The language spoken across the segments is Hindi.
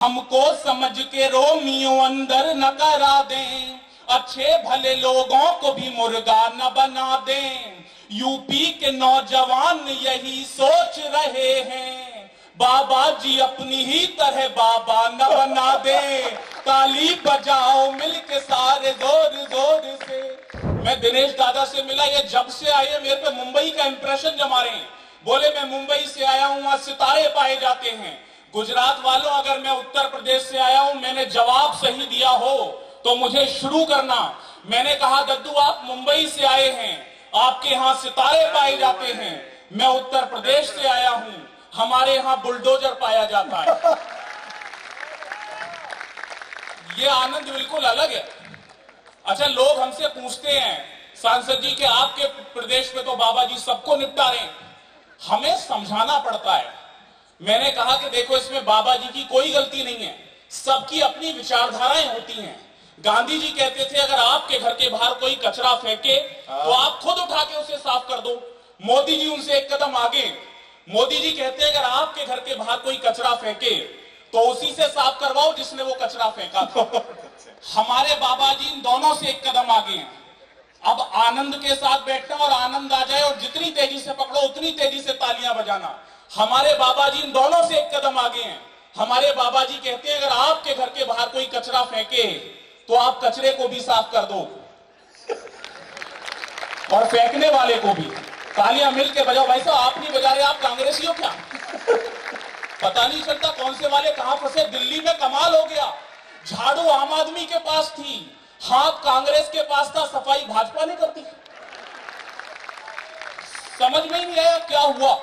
हमको समझ के रोमियो अंदर न करा दें, अच्छे भले लोगों को भी मुर्गा न बना दें। यूपी के नौजवान यही सोच रहे हैं, बाबा जी अपनी ही तरह बाबा न बना दें। ताली बजाओ मिलके सारे जोर जोर से। मैं दिनेश दादा से मिला, ये जब से आए मेरे पे मुंबई का इंप्रेशन जमा रहे हैं। बोले मैं मुंबई से आया हूं, वहां सितारे पाए जाते हैं। गुजरात वालों, अगर मैं उत्तर प्रदेश से आया हूं, मैंने जवाब सही दिया हो तो मुझे शुरू करना। मैंने कहा दद्दू आप मुंबई से आए हैं, आपके यहां सितारे पाए जाते हैं। मैं उत्तर प्रदेश से आया हूं, हमारे यहां बुलडोजर पाया जाता है। ये आनंद बिल्कुल अलग है। अच्छा, लोग हमसे पूछते हैं सांसद जी के आपके प्रदेश में तो बाबा जी सबको निपटा रहे हैं, हमें समझाना पड़ता है। मैंने कहा कि देखो, इसमें बाबा जी की कोई गलती नहीं है, सबकी अपनी विचारधाराएं होती हैं। गांधी जी कहते थे अगर आपके घर के बाहर कोई कचरा फेंके तो आप खुद उठा के उसे साफ कर दो। मोदी जी उनसे एक कदम आगे। मोदी जी कहते हैं अगर आपके घर के बाहर कोई कचरा फेंके तो उसी से साफ करवाओ जिसने वो कचरा फेंका था। हमारे बाबा जी इन दोनों से एक कदम आगे हैं। अब आनंद के साथ बैठना और आनंद आ जाए और जितनी तेजी से पकड़ो उतनी तेजी से तालियां बजाना। हमारे बाबा जी इन दोनों से एक कदम आगे हैं। हमारे बाबा जी कहते हैं अगर आपके घर के बाहर कोई कचरा फेंके तो आप कचरे को भी साफ कर दो और फेंकने वाले को भी। तालियां मिलके बजाओ। भाई साहब आप नहीं बजा रहे, आप कांग्रेसी हो क्या? पता नहीं चलता कौन से वाले कहां फंसे। दिल्ली में कमाल हो गया, झाड़ू आम आदमी के पास थी, हाथ कांग्रेस के पास था, सफाई भाजपा ने करती। समझ में ही नहीं आया क्या हुआ।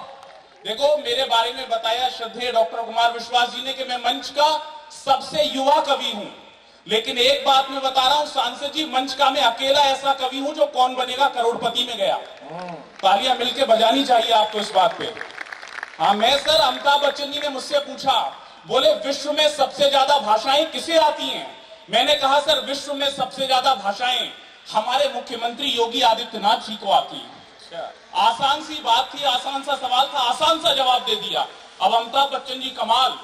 देखो, मेरे बारे में बताया श्रद्धेय डॉक्टर कुमार विश्वास जी ने कि मैं मंच का सबसे युवा कवि हूं। लेकिन एक बात मैं बता रहा हूं सांसद जी, मंच का मैं अकेला ऐसा कवि हूं जो कौन बनेगा करोड़पति में गया। तालियां मिलके बजानी चाहिए आपको इस बात पे। हाँ, मैं सर, अमिताभ बच्चन जी ने मुझसे पूछा, बोले विश्व में सबसे ज्यादा भाषाएं किसे आती हैं? मैंने कहा सर, विश्व में सबसे ज्यादा भाषाएं हमारे मुख्यमंत्री योगी आदित्यनाथ जी को आती हैं। आसान सी बात थी, आसान सा सवाल था, आसान सा जवाब दे दिया। अब अमिताभ बच्चन जी कमाल,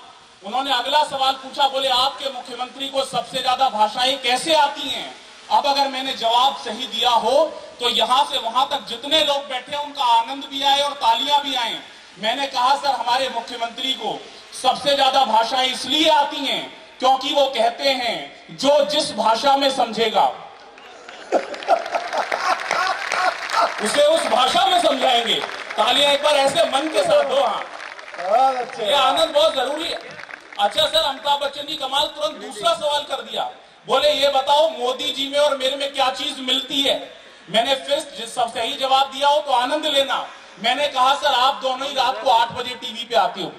उन्होंने अगला सवाल पूछा, बोले आपके मुख्यमंत्री को सबसे ज्यादा भाषाएं कैसे आती हैं? अब अगर मैंने जवाब सही दिया हो तो यहां से वहां तक जितने लोग बैठे उनका आनंद भी आए और तालियां भी आए। मैंने कहा सर, हमारे मुख्यमंत्री को सबसे ज्यादा भाषाएं इसलिए आती हैं क्योंकि वो कहते हैं जो जिस भाषा में समझेगा उसे उस भाषा में समझाएंगे। तालियां एक बार ऐसे मन के साथ दो। हाँ, ये आनंद बहुत जरूरी है। अच्छा सर, अमिताभ बच्चन जी कमाल, तुरंत दूसरा सवाल कर दिया। बोले ये बताओ मोदी जी में और मेरे में क्या चीज मिलती है? मैंने फिर सब सही जवाब दिया हो तो आनंद लेना। मैंने कहा सर, आप दोनों ही रात को 8 बजे टीवी पे आते हो।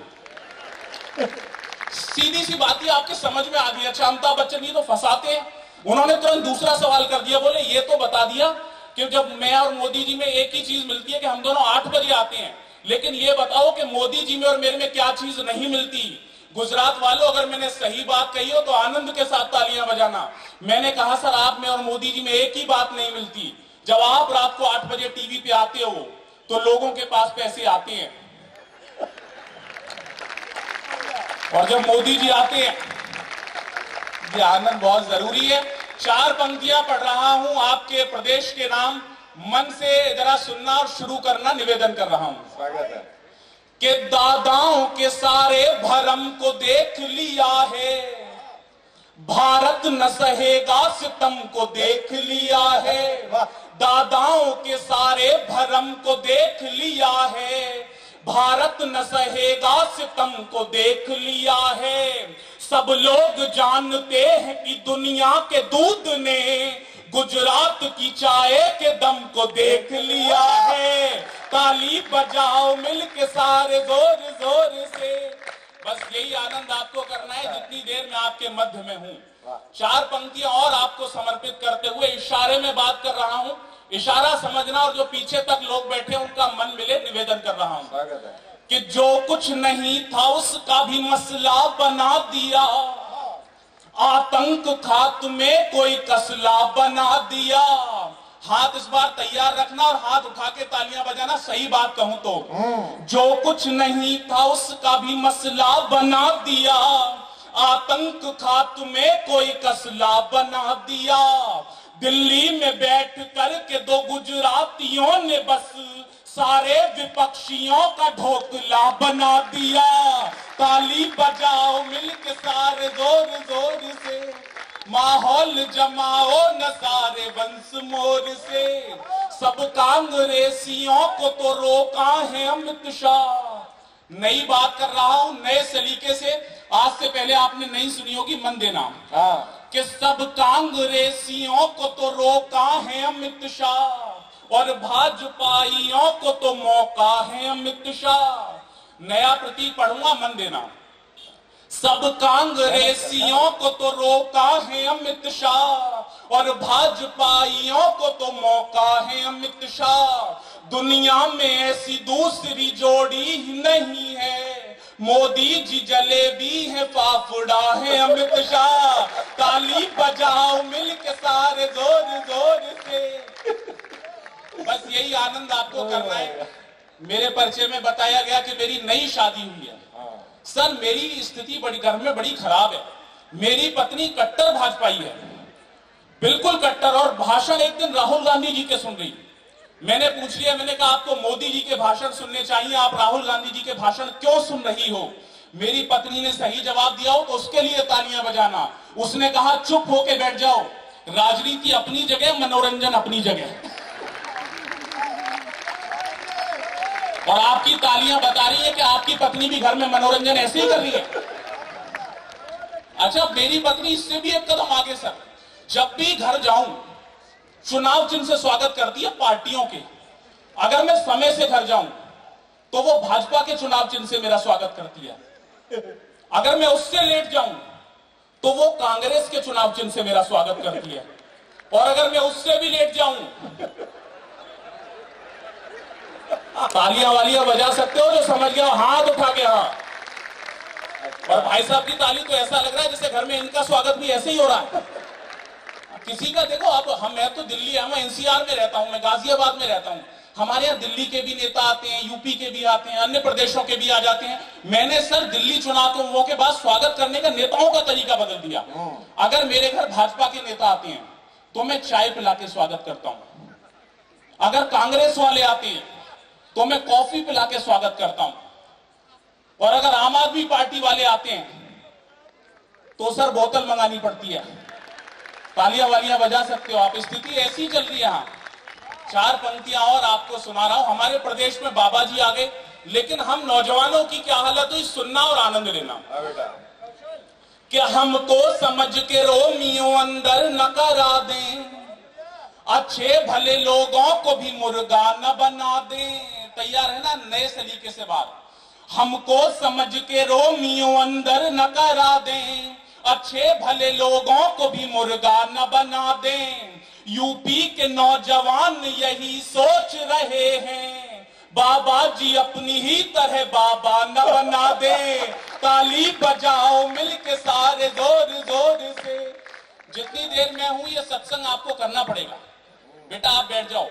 सीधी सी बात ही आपके समझ में आ गई। अच्छा, अमिताभ बच्चन जी तो फंसाते हैं। उन्होंने तुरंत दूसरा सवाल कर दिया, बोले ये तो बता दिया कि जब मैं और मोदी जी में एक ही चीज मिलती है कि हम दोनों 8 बजे आते हैं, लेकिन ये बताओ कि मोदी जी में और मेरे में क्या चीज नहीं मिलती? गुजरात वालों, अगर मैंने सही बात कही हो तो आनंद के साथ तालियां बजाना। मैंने कहा सर, आप में और मोदी जी में एक ही बात नहीं मिलती, जब आप रात को 8 बजे टीवी पे आते हो तो लोगों के पास पैसे आते हैं, और जब मोदी जी आते हैं, ये आनंद बहुत जरूरी है। 4 पंक्तियां पढ़ रहा हूं आपके प्रदेश के नाम, मन से जरा सुनना और शुरू करना निवेदन कर रहा हूं। स्वागत है। कि दादाओं के सारे भरम को देख लिया है, भारत न सहेगा सितम को देख लिया है। दादाओं के सारे भरम को देख लिया है, भारत न सहेगा सितम को देख लिया है। सब लोग जानते हैं कि दुनिया के दूध ने गुजरात की चाय के दम को देख लिया है। ताली बजाओ मिलके सारे जोर जोर से। बस यही आनंद आपको करना है जितनी देर में आपके मध्य में हूं। 4 पंक्तियां और आपको समर्पित करते हुए इशारे में बात कर रहा हूं। इशारा समझना, और जो पीछे तक लोग बैठे उनका मन मिले निवेदन कर रहा हूं कि जो कुछ नहीं था उसका भी मसला बना दिया, आतंक खात्मे कोई कसला बना दिया। हाथ इस बार तैयार रखना और हाथ उठा के तालियां बजाना। सही बात कहूं तो जो कुछ नहीं था उसका भी मसला बना दिया, आतंक खात्मे कोई कसला बना दिया। दिल्ली में बैठ कर के दो गुजरातियों ने बस सारे विपक्षियों का ढोकला बना दिया। ताली बजाओ मिलके सारे जोर जोर से, माहौल जमाओ न सारे वंश मोर से। सब कांग्रेसियों को तो रोका है अमित शाह। नई बात कर रहा हूं नए सलीके से, आज से पहले आपने नहीं सुनी होगी, मन देना कि सब कांग्रेसियों को तो रोका है अमित शाह और भाजपाइयों को तो मौका है अमित शाह। नया प्रतीक पढ़ूंगा, मन देना। सब कांग्रेसियों को तो रोका है अमित शाह और भाजपाइयों को तो मौका है अमित शाह। दुनिया में ऐसी दूसरी जोड़ी ही नहीं है, मोदी जी जलेबी है फाफड़ा है अमित शाह। ताली बजाओ मिलके सारे जोर जोर से। बस यही आनंद आपको करना है। मेरे परिचय में बताया गया कि मेरी नई शादी हुई है। सर मेरी स्थिति बड़ी घर में बड़ी खराब है। मेरी पत्नी कट्टर भाजपाई है, बिल्कुल कट्टर, और भाषण एक दिन राहुल गांधी जी के सुन रही। मैंने पूछ लिया, मैंने कहा आपको मोदी जी के भाषण सुनने चाहिए, आप राहुल गांधी जी के भाषण क्यों सुन रही हो? मेरी पत्नी ने सही जवाब दिया हो तो उसके लिए तालियां बजाना। उसने कहा चुप होके बैठ जाओ, राजनीति अपनी जगह, मनोरंजन अपनी जगह। और आपकी तालियां बता रही है कि आपकी पत्नी भी घर में मनोरंजन ऐसे ही कर रही है। अच्छा, मेरी पत्नी इससे भी एक कदम आगे सर, जब भी घर जाऊं चुनाव चिन्ह से स्वागत करती है पार्टियों के। अगर मैं समय से घर जाऊं तो वो भाजपा के चुनाव चिन्ह से मेरा स्वागत करती है। अगर मैं उससे लेट जाऊं तो वो कांग्रेस के चुनाव चिन्ह से मेरा स्वागत करती है। और अगर मैं उससे भी लेट जाऊं, तालियां वालियां बजा सकते हो जो समझ गया, हाथ उठा के हाँ। और भाई साहब की ताली तो ऐसा लग रहा है जैसे घर में इनका स्वागत भी ऐसे ही हो रहा है। किसी का देखो, अब मैं तो दिल्ली, मैं एनसीआर में रहता हूं, मैं गाजियाबाद में रहता हूं। हमारे यहाँ दिल्ली के भी नेता आते हैं, यूपी के भी आते हैं, अन्य प्रदेशों के भी आ जाते हैं। मैंने सर दिल्ली चुनावों के बाद स्वागत करने का नेताओं का तरीका बदल दिया। अगर मेरे घर भाजपा के नेता आते हैं तो मैं चाय पिला के स्वागत करता हूं। अगर कांग्रेस वाले आते हैं तो मैं कॉफी पिला के स्वागत करता हूं। और अगर आम आदमी पार्टी वाले आते हैं तो सर बोतल मंगानी पड़ती है। तालियां वालियां बजा सकते हो आप, स्थिति ऐसी चल रही है। यहां चार पंक्तियां और आपको सुना रहा हूं। हमारे प्रदेश में बाबा जी आ गए, लेकिन हम नौजवानों की क्या हालत हुई, सुनना और आनंद लेना। कि हमको समझ के रोमियो अंदर न करा दें, अच्छे भले लोगों को भी मुर्गा न बना दें। तैयार है ना नए सलीके से बात? हमको समझ के रोमियो अंदर न करा दें, अच्छे भले लोगों को भी मुर्गा न बना दें। यूपी के नौजवान यही सोच रहे हैं, बाबा जी अपनी ही तरह बाबा न बना दें। ताली बजाओ मिलके सारे जोर जोर से। जितनी देर में हूं ये सत्संग आपको करना पड़ेगा। बेटा आप बैठ जाओ।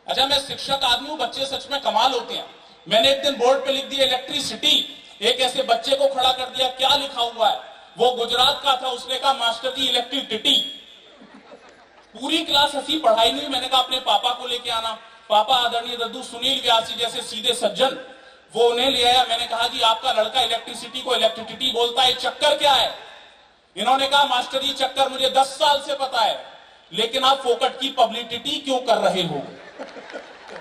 अच्छा, मैं शिक्षक आदमी हूं, बच्चे सच में कमाल होते हैं। मैंने एक दिन बोर्ड पे लिख दिया इलेक्ट्रिसिटी, एक ऐसे बच्चे को खड़ा कर दिया, क्या लिखा हुआ है? वो गुजरात का था, उसने कहा मास्टर जी इलेक्ट्रिसिटी। पूरी क्लास हंसी, पढ़ाई नहीं। मैंने कहा अपने पापा को लेके आना। पापा आदरणीय दद्दू सुनील व्यासी जैसे सीधे सज्जन, वो उन्हें ले आया। मैंने कहा जी आपका लड़का इलेक्ट्रिसिटी को इलेक्ट्रिसिटी बोलता है, चक्कर क्या है? इन्होंने कहा मास्टर जी चक्कर मुझे 10 साल से पता है, लेकिन आप फोकट की पब्लिसिटी क्यों कर रहे हो?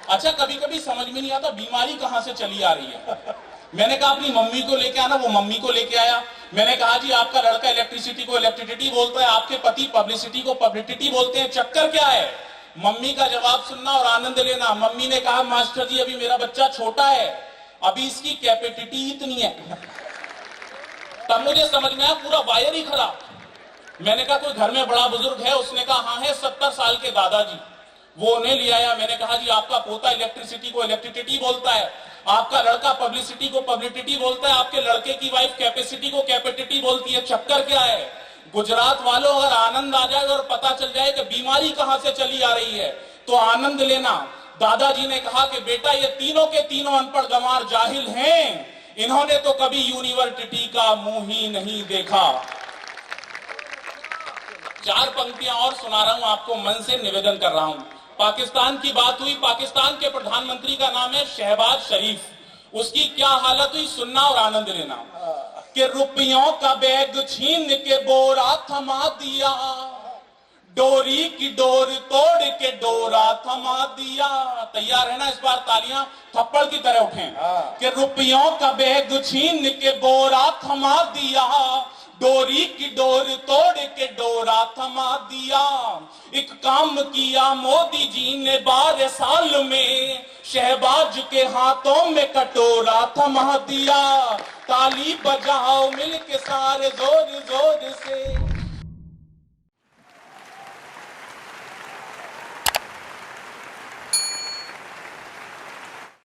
अच्छा, कभी कभी समझ में नहीं आता बीमारी कहां से चली आ रही है। मैंने कहा अपनी मम्मी को लेके आना, वो मम्मी को लेके आया। मैंने कहा जी आपका लड़का इलेक्ट्रिसिटी को इलेक्ट्रिसिटी बोलता है, आपके पति पब्लिसिटी को पब्लिसिटी बोलते हैं, चक्कर क्या है? मम्मी का जवाब सुनना और आनंद लेना। मम्मी ने कहा मास्टर जी अभी मेरा बच्चा छोटा है, अभी इसकी कैपेसिटी इतनी है। तब मुझे समझ में आया पूरा वायर ही खराब। मैंने कहा कोई घर में बड़ा बुजुर्ग है? उसने कहा हाँ है, 70 साल के दादाजी। वो उन्हें ले आया। मैंने कहा जी आपका पोता इलेक्ट्रिसिटी को इलेक्ट्रिसिटी बोलता है, आपका लड़का पब्लिसिटी को पब्लिसिटी बोलता है, आपके लड़के की वाइफ कैपेसिटी को कैपेसिटी बोलती है, चक्कर क्या है? गुजरात वालों अगर आनंद आ जाए और पता चल जाए कि बीमारी कहां से चली आ रही है तो आनंद लेना। दादाजी ने कहा कि बेटा ये तीनों के तीनों अनपढ़ गंवार जाहिल हैं, इन्होंने तो कभी यूनिवर्सिटी का मुंह ही नहीं देखा। 4 पंक्तियां और सुना रहा हूं आपको, मन से निवेदन कर रहा हूं। पाकिस्तान की बात हुई, पाकिस्तान के प्रधानमंत्री का नाम है शहबाज शरीफ। उसकी क्या हालत हुई, सुनना और आनंद लेना। कि रुपयों का बैग छीन के बोरा थमा दिया, डोरी की डोर तोड़ के डोरा थमा दिया। तैयार है ना इस बार तालियां थप्पड़ की तरह उठें। कि रुपयों का बैग छीन के बोरा थमा दिया, डोरी की डोर तोड़ के डोरा थमा दिया। एक काम किया मोदी जी ने 12 साल में, शहबाज के हाथों में कटोरा थमा दिया। ताली बजाओ मिलके सारे जोर जोर से।